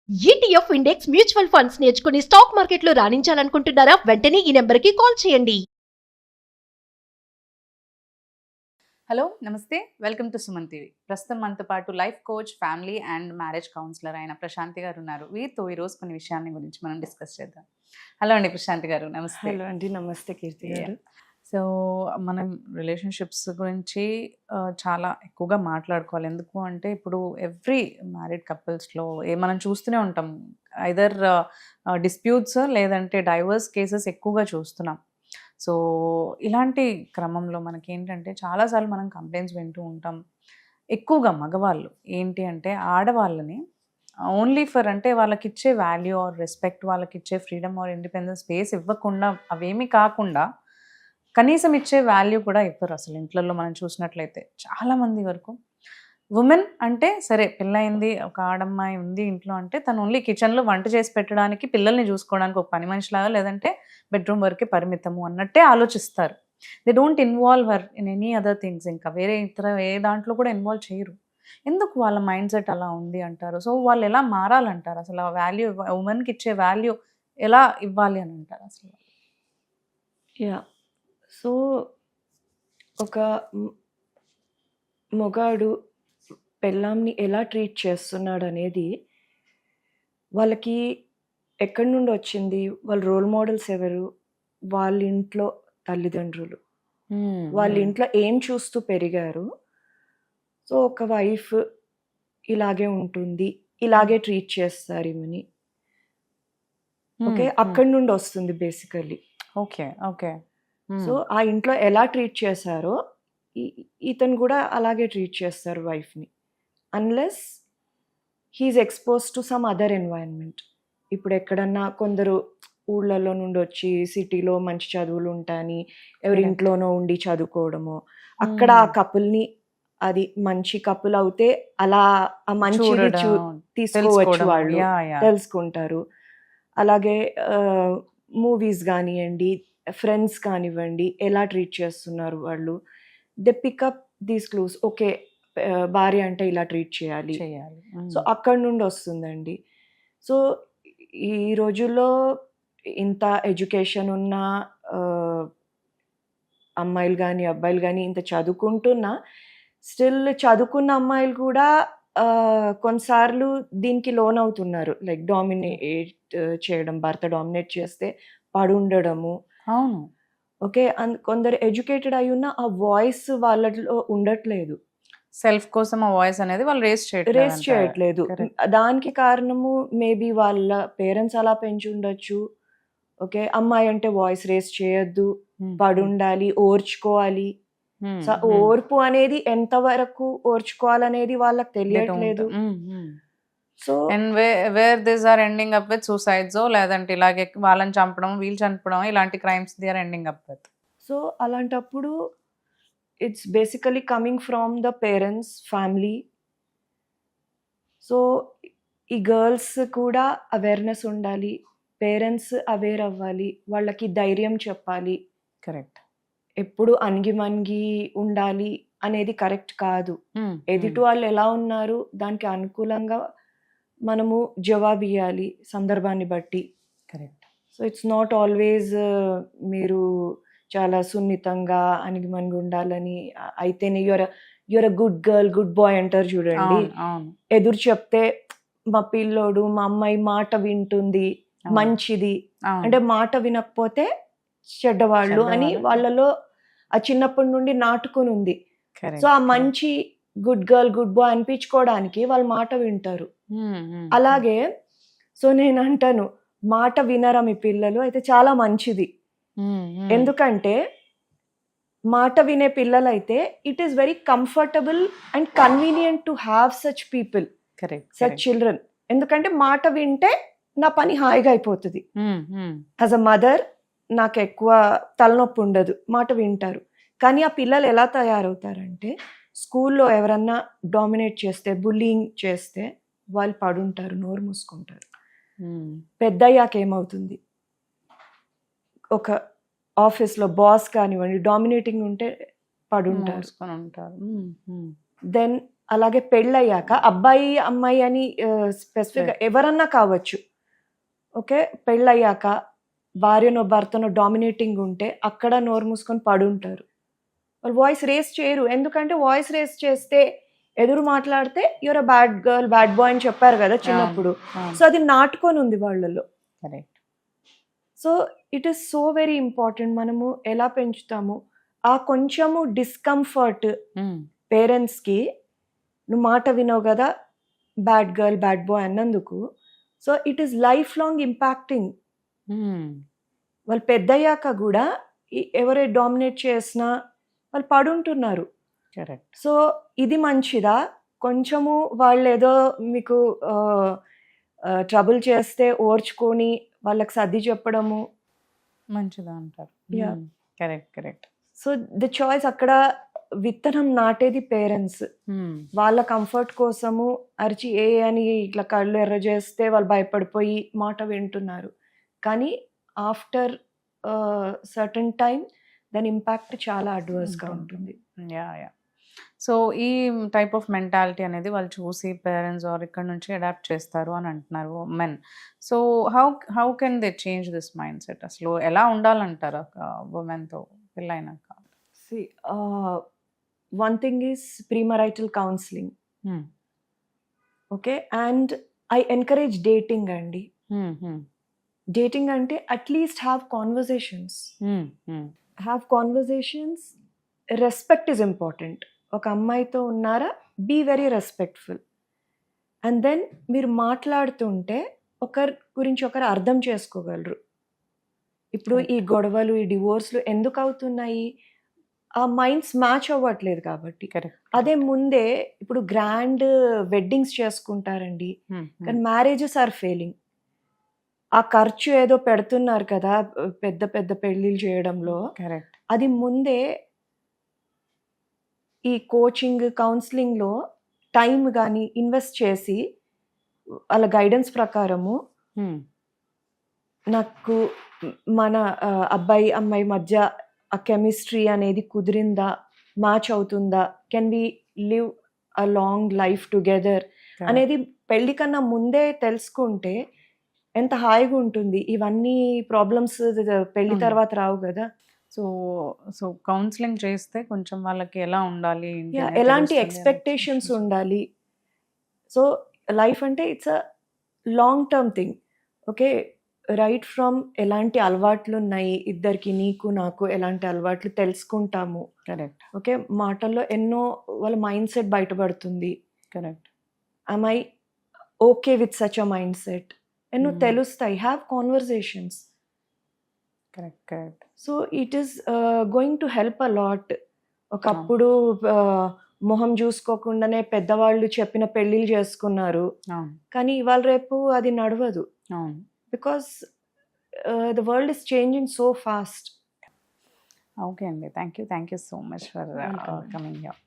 ETF index mutual funds నేర్చుకుని stock మార్కెట్లో రాణించాలనుకుంటున్నారా? వెంటనే ఈ నెంబర్కి కాల్ చేయండి. హలో నమస్తే, వెల్కమ్ టు సుమన్ టీవీ. ప్రస్తుతం మనతో పాటు life coach, family and marriage counsellor అయిన ప్రశాంతి గారు ఉన్నారు. వీరితో ఈరోజు కొన్ని విషయాన్ని గురించి మనం డిస్కస్ చేద్దాం. హలో అండి ప్రశాంతి గారు, నమస్తే. హలో అండి, నమస్తే కీర్తి గారు. సో మనం రిలేషన్షిప్స్ గురించి చాలా ఎక్కువగా మాట్లాడుకోవాలి. ఎందుకు అంటే ఇప్పుడు ఎవ్రీ మ్యారీడ్ కపుల్స్లో మనం చూస్తూనే ఉంటాం, ఐదర్ డిస్ప్యూట్స్ లేదంటే డైవర్స్ కేసెస్ ఎక్కువగా చూస్తున్నాం. సో ఇలాంటి క్రమంలో మనకి ఏంటంటే చాలాసార్లు మనం కంప్లైంట్స్ వింటూ ఉంటాం. ఎక్కువగా మగవాళ్ళు ఏంటి అంటే ఆడవాళ్ళని ఓన్లీ ఫర్ అంటే వాళ్ళకి ఇచ్చే వాల్యూ ఆర్ రెస్పెక్ట్, వాళ్ళకి ఇచ్చే ఫ్రీడమ్ ఆర్ ఇండిపెండెన్స్ స్పేస్ ఇవ్వకుండా, అవేమీ కాకుండా కనీసం ఇచ్చే వాల్యూ కూడా ఇవ్వరు అసలు. ఇంట్లలో మనం చూసినట్లయితే చాలామంది వరకు ఉమెన్ అంటే సరే పెళ్ళయింది, ఒక ఆడమ్మాయి ఉంది ఇంట్లో అంటే తను ఓన్లీ కిచెన్లో వంట చేసి పెట్టడానికి, పిల్లల్ని చూసుకోవడానికి ఒక పని మనిషిలాగా, లేదంటే బెడ్రూమ్ వరకే పరిమితము అన్నట్టే ఆలోచిస్తారు. They don't involve her in any other things. ఇంకా వేరే ఇతర ఏ దాంట్లో కూడా ఇన్వాల్వ్ చేయరు. ఎందుకు వాళ్ళ మైండ్ సెట్ అలా ఉంది అంటారు? సో వాళ్ళు ఎలా మారాలంటారు? అసలు ఆ వాల్యూ, ఉమెన్కి ఇచ్చే వాల్యూ ఎలా ఇవ్వాలి అని అంటారు అసలు? యా, సో ఒక మొగాడు పెళ్ళాంని ఎలా ట్రీట్ చేస్తున్నాడు అనేది వాళ్ళకి ఎక్కడి నుండి వచ్చింది, వాళ్ళ రోల్ మోడల్స్ ఎవరు, వాళ్ళ ఇంట్లో తల్లిదండ్రులు, వాళ్ళ ఇంట్లో ఏం చూస్తూ పెరిగారు. సో ఒక వైఫ్ ఇలాగే ఉంటుంది, ఇలాగే ట్రీట్ చేస్తారు ఈమెని. ఓకే, అక్కడి నుండి వస్తుంది బేసికల్లీ. Okay okay. సో ఆ ఇంట్లో ఎలా ట్రీట్ చేశారో ఇతను కూడా అలాగే ట్రీట్ చేస్తారు వైఫ్ని, unless he is expose to some other environment. ఇప్పుడు ఎక్కడన్నా కొందరు ఊళ్ళల్లో నుండి వచ్చి సిటీలో మంచి చదువులు ఉంటాయని ఎవరి ఇంట్లోనో ఉండి చదువుకోవడము, అక్కడ ఆ కపుల్ని, అది మంచి కపుల్ అవుతే అలా ఆ మంచిని తీసుకోవచ్చు, వాళ్ళు తెలుసుకుంటారు. అలాగే మూవీస్ కానివ్వండి, ఫ్రెండ్స్ కానివ్వండి, ఎలా ట్రీట్ చేస్తున్నారు వాళ్ళు, they pickup these clues. Okay, భార్య అంటే ఇలా ట్రీట్ చేయాలి. సో అక్కడి నుండి వస్తుందండి. సో ఈ రోజుల్లో ఇంత ఎడ్యుకేషన్ ఉన్న అమ్మాయిలు కానీ అబ్బాయిలు కానీ ఇంత చదువుకుంటున్నా, స్టిల్ చదువుకున్న అమ్మాయిలు కూడా కొన్నిసార్లు దీనికి లోన్ అవుతున్నారు. లైక్ డామినేట్ చేయడం, భర్త డామినేట్ చేస్తే పడుండడము. అవును, ఓకే. కొందరు ఎడ్యుకేటెడ్ అయి ఉన్న ఆ వాయిస్ వాళ్ళలో ఉండట్లేదు. సెల్ఫ్ కోసం ఆ వాయిస్ అనేది వాళ్ళు రేస్ చేయట్లేదు. దానికి కారణము మేబీ వాళ్ళ పేరెంట్స్ అలా పెంచి ఉండొచ్చు. ఓకే, అమ్మాయి అంటే వాయిస్ రేస్ చేయొద్దు, పడుండాలి, ఓర్చుకోవాలి. ఓర్పు అనేది ఎంతవరకు ఓర్చుకోవాలనేది వాళ్ళకి తెలియట్లేదు. So and where this are ending up with suicides, లేదంటే ఇలాగే వాళ్ళని చంపడం, వీళ్ళు చంపడం, ఇలాంటి crimes they are ending up with. So అలాంటప్పుడు it's basically coming from the parents, family. So ఈ గర్ల్స్ కూడా అవేర్నెస్ ఉండాలి, పేరెంట్స్ అవేర్ అవ్వాలి, వాళ్ళకి ధైర్యం చెప్పాలి. కరెక్ట్. ఎప్పుడు అణిగిమణిగి ఉండాలి అనేది కరెక్ట్ కాదు. ఎదుటి వాళ్ళు ఎలా ఉన్నారు దానికి అనుకూలంగా మనము జవాబు ఇవ్వాలి సందర్భాన్ని బట్టి. Correct. So it's not always మీరు చాలా సున్నితంగా అణిగిమణిగి ఉండాలని అయితేనే your a good girl, good boy అంటారు చూడండి. ఎదురు చెప్తే మా పిల్లోడు, మా అమ్మాయి మాట వింటుంది, మంచిది అంటే, మాట వినకపోతే చెడ్డవాళ్ళు అని వాళ్ళలో ఆ చిన్నప్పటి నుండి నాటుకుని ఉంది. సో ఆ మంచి గుడ్ గర్ల్, గుడ్ బాయ్ అనిపించుకోవడానికి వాళ్ళు మాట వింటారు. అలాగే సో నేను అంటాను, మాట వినరా మీ పిల్లలు అయితే చాలా మంచిది. ఎందుకంటే మాట వినే పిల్లలైతే it is very comfortable and convenient to have such people, such children. ఎందుకంటే మాట వింటే నా పని హాయిగా అయిపోతుంది. యాజ్ అ మదర్ నాకు ఎక్కువ తలనొప్పి ఉండదు, మాట వింటారు. కానీ ఆ పిల్లలు ఎలా తయారవుతారంటే, స్కూల్లో ఎవరన్నా డామినేట్ చేస్తే, బుల్లింగ్ చేస్తే వాళ్ళు పడుంటారు, నోరు మూసుకుంటారు. పెద్దయ్యాక ఏమవుతుంది, ఒక ఆఫీస్లో బాస్ కానివ్వండి డామినేటింగ్ ఉంటే పడుంటారు. దెన్ అలాగే పెళ్ళయ్యాక అబ్బాయి అమ్మాయి అని స్పెసిఫిక్గా ఎవరన్నా కావచ్చు. ఓకే, పెళ్ళయ్యాక భార్యనో భర్తనో డామినేటింగ్ ఉంటే అక్కడ నోరు మూసుకొని పడుంటారు. వాళ్ళు వాయిస్ రేస్ చేయరు, ఎందుకంటే వాయిస్ రేస్ చేస్తే ఎదురు మాట్లాడితే your a bad girl bad boy అని చెప్పారు కదా చిన్నప్పుడు. సో అది నాటుకొని ఉంది వాళ్ళలో. Correct. So it is so very important మనము ఎలా పెంచుతాము. ఆ కొంచెము డిస్కంఫర్ట్ పేరెంట్స్కి, నువ్వు మాట వినవు కదా బ్యాడ్ గర్ల్ బ్యాడ్ బాయ్ అన్నందుకు, so it is life long impacting. వాళ్ళు పెద్దయ్యాక కూడా ఎవరే డామినేట్ చేసినా వాళ్ళు పడుంటున్నారు. కరెక్ట్. సో ఇది మంచిదా? కొంచెము వాళ్ళు ఏదో మీకు ట్రబుల్ చేస్తే ఓర్చుకొని వాళ్ళకి సర్ది చెప్పడము మంచిదా అంటారు. Yeah. Correct correct. So the choice అక్కడ విత్తనం నాటేది పేరెంట్స్. వాళ్ళ కంఫర్ట్ కోసము అరిచి ఏ అని ఇట్లా కళ్ళు ఎర్ర చేస్తే వాళ్ళు భయపడిపోయి మాట వింటున్నారు. కానీ ఆఫ్టర్ సర్టన్ టైం దాని ఇంపాక్ట్ చాలా అడ్వర్స్గా ఉంటుంది. Yeah yeah. సో ఈ టైప్ ఆఫ్ మెంటాలిటీ అనేది వాళ్ళు చూసి పేరెంట్స్ ఆర్ ఇక్కడ నుంచి అడాప్ట్ చేస్తారు అని అంటున్నారు men. So how can they change this mind set? అసలు ఎలా ఉండాలంటారు ఉమెన్తో పెళ్ళైనాక? See, one thing is premarital counseling. Okay, and I encourage dating అండి. డేటింగ్ అంటే at least have conversations. Have conversations. Respect is important. ఒక అమ్మాయితో ఉన్నారా, be very respectful. And then మీరు మాట్లాడుతుంటే ఒకరి గురించి ఒకరు అర్థం చేసుకోగలరు. ఇప్పుడు ఈ గొడవలు ఈ డివోర్స్లు ఎందుకు అవుతున్నాయి? ఆ మైండ్స్ మ్యాచ్ అవ్వట్లేదు కాబట్టి. కరెక్ట్. అదే ముందే ఇప్పుడు గ్రాండ్ వెడ్డింగ్స్ చేసుకుంటారండి, కానీ మ్యారేజెస్ ఆర్ ఫెయిలింగ్. ఆ ఖర్చు ఏదో పెడుతున్నారు కదా పెద్ద పెద్ద పెళ్ళిళ్ళు చేయడంలో, కరెక్ట్. అది ముందే ఈ కోచింగ్ కౌన్సిలింగ్లో టైం కానీ ఇన్వెస్ట్ చేసి వాళ్ళ గైడెన్స్ ప్రకారము నాకు మన అబ్బాయి అమ్మాయి మధ్య ఆ కెమిస్ట్రీ అనేది కుదిరిందా, మ్యాచ్ అవుతుందా, can we live a long life together అనేది పెళ్లి కన్నా ముందే తెలుసుకుంటే ఎంత హాయిగా ఉంటుంది. ఇవన్నీ ప్రాబ్లమ్స్ పెళ్లి తర్వాత రావు కదా. సో కౌన్సిలింగ్ చేస్తే కొంచెం వాళ్ళకి ఎలా ఉండాలి, ఎలాంటి ఎక్స్పెక్టేషన్స్ ఉండాలి. సో లైఫ్ అంటే it's a long term thing. Okay, right from ఎలాంటి అలవాట్లు ఉన్నాయి ఇద్దరికి, నీకు నాకు ఎలాంటి అలవాట్లు తెలుసుకుంటాము. కరెక్ట్. ఓకే, మాటల్లో ఎన్నో వాళ్ళ మైండ్ సెట్ బయటపడుతుంది. Correct. am I okay with such a mindset? ఎన్నో తెలుస్తాయి. Have conversations. Correct correct. So it is going to help a lot. ఒకప్పుడు మొహం చూసుకోకుండానే పెద్దవాళ్ళు చెప్పిన పెళ్ళిళ్ళు చేసుకున్నారు, కానీ ఇవాళ రేపు అది నడవదు. Because the world is changing so fast. Okay అండి, thank you so much for coming here.